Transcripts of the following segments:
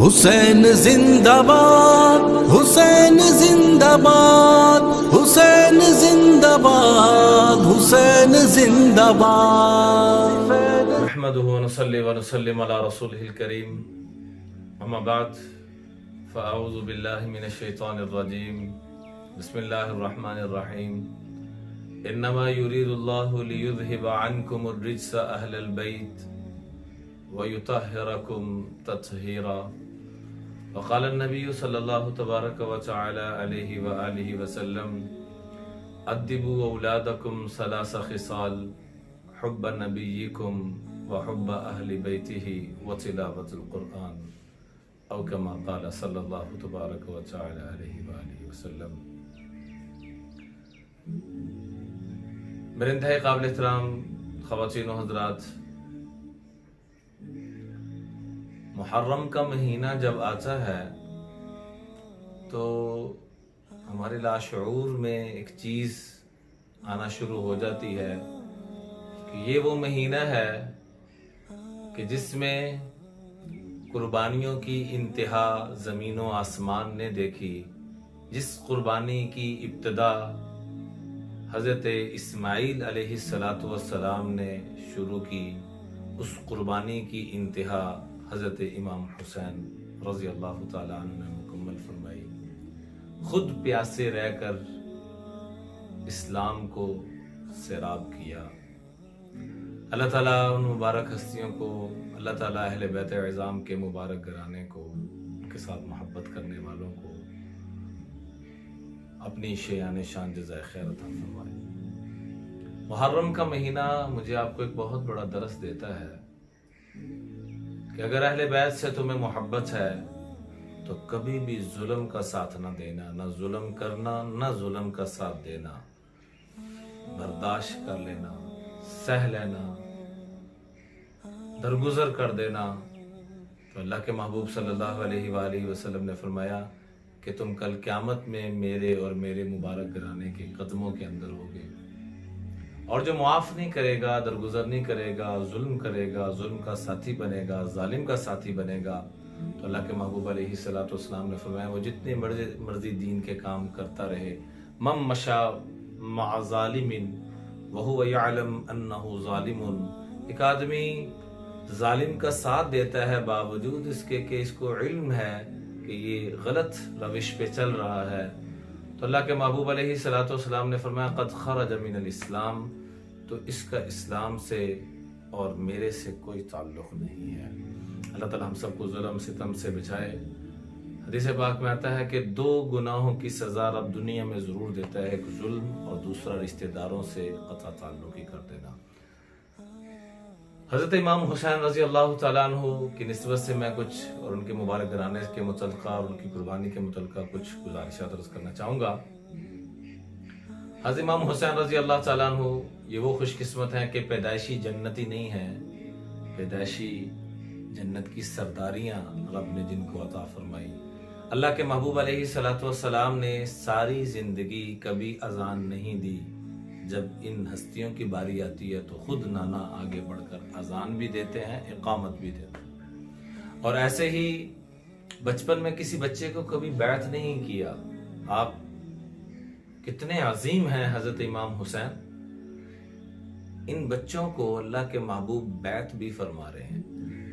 حسین زندہ باد، حسین زندہ باد، حسین زندہ باد، حسین زندہ باد۔ نحمده ونصلي ونسلم على رسوله الكريم، اما بعد فاعوذ بالله من الشيطان الرجيم، بسم الله الرحمن الرحيم۔ انما يريد الله ليذهب عنكم الرجس اهل البيت ويطهركم تطهيرا، وقال النبي صلى الله تبارك وتعالى عليه وآله وسلم: أدبوا أولادكم ثلاث خصال، حب نبيكم وحب أهل بيته وتلاوة القرآن، أو كما قال صلى الله تبارك وتعالى عليه وآله وسلم۔ میرے انتہائی قابل احترام خواتین و حضرات، محرم کا مہینہ جب آتا ہے تو ہمارے لاشعور میں ایک چیز آنا شروع ہو جاتی ہے کہ یہ وہ مہینہ ہے کہ جس میں قربانیوں کی انتہا زمین و آسمان نے دیکھی، جس قربانی کی ابتدا حضرت اسماعیل علیہ السلام نے شروع کی، اس قربانی کی انتہا حضرت امام حسین رضی اللہ تعالیٰ عنہ نے مکمل فرمائی۔ خود پیاسے رہ کر اسلام کو سیراب کیا۔ اللہ تعالیٰ ان مبارک ہستیوں کو، اللہ تعالیٰ اہل بیت عظام کے مبارک گھرانے کو، ان کے ساتھ محبت کرنے والوں کو اپنی شیان شان جزائے خیر عطا فرمائے۔ محرم کا مہینہ مجھے آپ کو ایک بہت بڑا درس دیتا ہے کہ اگر اہل بیت سے تمہیں محبت ہے تو کبھی بھی ظلم کا ساتھ نہ دینا، نہ ظلم کرنا، نہ ظلم کا ساتھ دینا، برداشت کر لینا، سہ لینا، درگزر کر دینا۔ تو اللہ کے محبوب صلی اللہ علیہ وآلہ وسلم نے فرمایا کہ تم کل قیامت میں میرے اور میرے مبارک گھرانے کے قدموں کے اندر ہوگے، اور جو معاف نہیں کرے گا، درگزر نہیں کرے گا، ظلم کرے گا، ظلم کا ساتھی بنے گا، ظالم کا ساتھی بنے گا، تو اللہ کے محبوب علیہ السلام نے فرمایا وہ جتنے مرضی دین کے کام کرتا رہے، من مشا مع ظالم وہو یعلم انہ ظالم، ایک آدمی ظالم کا ساتھ دیتا ہے باوجود اس کے کہ اس کو علم ہے کہ یہ غلط روش پہ چل رہا ہے، تو اللہ کے محبوب علیہ السلام نے فرمایا قد خرج من الاسلام، تو اس کا اسلام سے اور میرے سے کوئی تعلق نہیں ہے۔ اللہ تعالیٰ ہم سب کو ظلم ستم سے بچائے۔ حدیث پاک میں آتا ہے کہ دو گناہوں کی سزا رب دنیا میں ضرور دیتا ہے، ایک ظلم اور دوسرا رشتہ داروں سے قطع تعلق ہی کر دینا۔ حضرت امام حسین رضی اللہ تعالیٰ عنہ کی نسبت سے میں کچھ اور ان کے مبارک گھرانے کے متعلقہ اور ان کی قربانی کے متعلقہ کچھ گزارشات عرض کرنا چاہوں گا۔ حضرت امام حسین رضی اللہ تعالیٰ عنہ یہ وہ خوش قسمت ہیں کہ پیدائشی جنتی نہیں ہیں، پیدائشی جنت کی سرداریاں رب نے جن کو عطا فرمائی۔ اللہ کے محبوب علیہ السلام نے ساری زندگی کبھی اذان نہیں دی، جب ان ہستیوں کی باری آتی ہے تو خود نانا آگے بڑھ کر اذان بھی دیتے ہیں، اقامت بھی دیتے ہیں۔ اور ایسے ہی بچپن میں کسی بچے کو کبھی بیعت نہیں کیا۔ آپ کتنے عظیم ہیں حضرت امام حسین، ان بچوں کو اللہ کے محبوب بیعت بھی فرما رہے ہیں،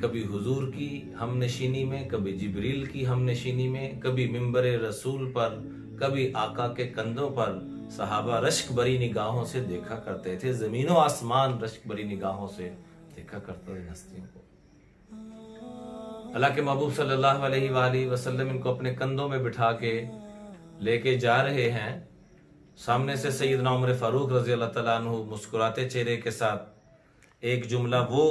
کبھی حضور کی ہم نشینی میں، کبھی جبریل کی ہم نشینی میں، کبھی منبر رسول پر، کبھی آقا کے کندھوں پر۔ صحابہ رشک بری نگاہوں سے دیکھا کرتے تھے، زمین و آسمان رشک بری نگاہوں سے دیکھا کرتا تھے ہستیوں کو۔ اللہ کے محبوب صلی اللہ علیہ وآلہ وسلم ان کو اپنے کندھوں میں بٹھا کے لے کے جا رہے ہیں، سامنے سے سیدنا عمر فاروق رضی اللہ تعالیٰ عنہ مسکراتے چہرے کے ساتھ ایک جملہ وہ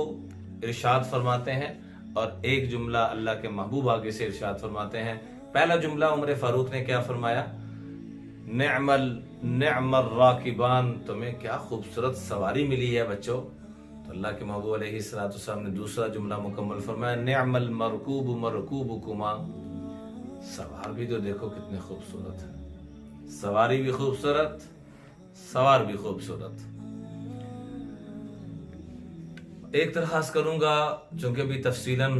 ارشاد فرماتے ہیں اور ایک جملہ اللہ کے محبوب آگے سے ارشاد فرماتے ہیں۔ پہلا جملہ عمر فاروق نے کیا فرمایا؟ نعم الراکبان، تمہیں کیا خوبصورت سواری ملی ہے بچوں۔ تو اللہ کے محبوب علیہ السلام نے دوسرا جملہ مکمل فرمایا، نعم المرکوب مرکوبکما، سوار بھی تو دیکھو کتنے خوبصورت ہیں، سواری بھی خوبصورت، سوار بھی خوبصورت۔ ایک درخواست کروں گا، چونکہ بھی تفصیلاً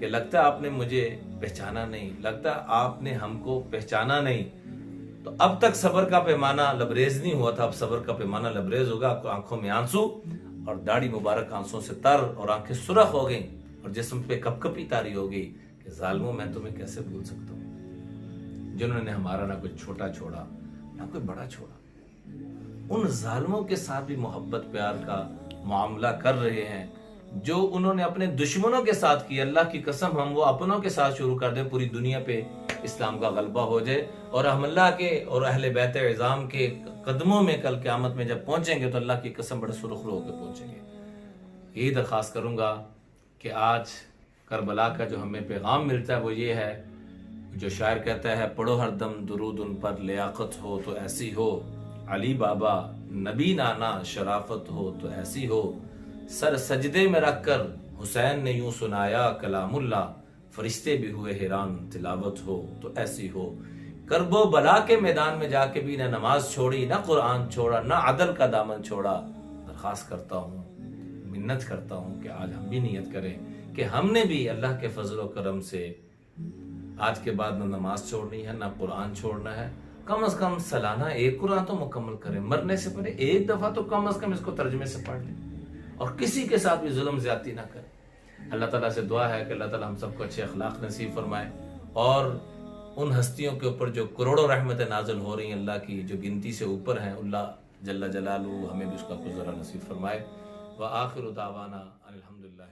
کہ لگتا ہے آپ نے مجھے پہچانا نہیں، لگتا ہے آپ نے ہم کو پہچانا نہیں. تو اب تک صبر کا پیمانہ لبریز نہیں ہوا تھا، اب صبر کا پیمانہ لبریز ہوگا. آنکھوں میں آنسو اور داڑھی مبارک آنسوں سے تر اور آنکھیں سرخ ہو گئیں اور جسم پہ کپ کپی طاری ہو گئی کہ ظالموں میں تمہیں کیسے بھول سکتا ہوں جنہوں نے ہمارا نہ کوئی چھوٹا چھوڑا نہ کوئی بڑا چھوڑا. ان ظالموں کے ساتھ بھی محبت پیار کا معاملہ کر رہے ہیں جو انہوں نے اپنے دشمنوں کے ساتھ کی. اللہ کی قسم ہم وہ اپنوں کے ساتھ شروع کر دیں، پوری دنیا پہ اسلام کا غلبہ ہو جائے اور ہم اللہ کے اور اہل بیت عظام کے قدموں میں کل قیامت میں جب پہنچیں گے تو اللہ کی قسم بڑے سرخرو ہو کے پہنچیں گے. یہی درخواست کروں گا کہ آج کربلا کا جو ہمیں پیغام ملتا ہے وہ یہ ہے، جو شاعر کہتا ہے پڑھو ہر دم درود ان پر، لیاقت ہو تو ایسی ہو، علی بابا نبی نانا شرافت ہو تو ایسی ہو، سر سجدے میں رکھ کر حسین نے یوں سنایا کلام اللہ، فرشتے بھی ہوئے حیران تلاوت ہو تو ایسی ہو. کرب و بلا کے میدان میں جا کے بھی نہ نماز چھوڑی، نہ قرآن چھوڑا، نہ عدل کا دامن چھوڑا. درخواست کرتا ہوں، منت کرتا ہوں کہ آج ہم بھی نیت کریں کہ ہم نے بھی اللہ کے فضل و کرم سے آج کے بعد نہ نماز چھوڑنی ہے، نہ قرآن چھوڑنا ہے. کم از کم سالانہ ایک قرآن تو مکمل کریں، مرنے سے پہلے ایک دفعہ تو کم از کم اس کو ترجمے سے پڑھ لیں اور کسی کے ساتھ بھی ظلم زیادتی نہ کریں. اللہ تعالیٰ سے دعا ہے کہ اللہ تعالیٰ ہم سب کو اچھے اخلاق نصیب فرمائے اور ان ہستیوں کے اوپر جو کروڑوں رحمتیں نازل ہو رہی ہیں اللہ کی، جو گنتی سے اوپر ہیں، اللہ جل جلالہ ہمیں بھی اس کا گزرا نصیب فرمائے. وآخر دعوانا الحمدللہ.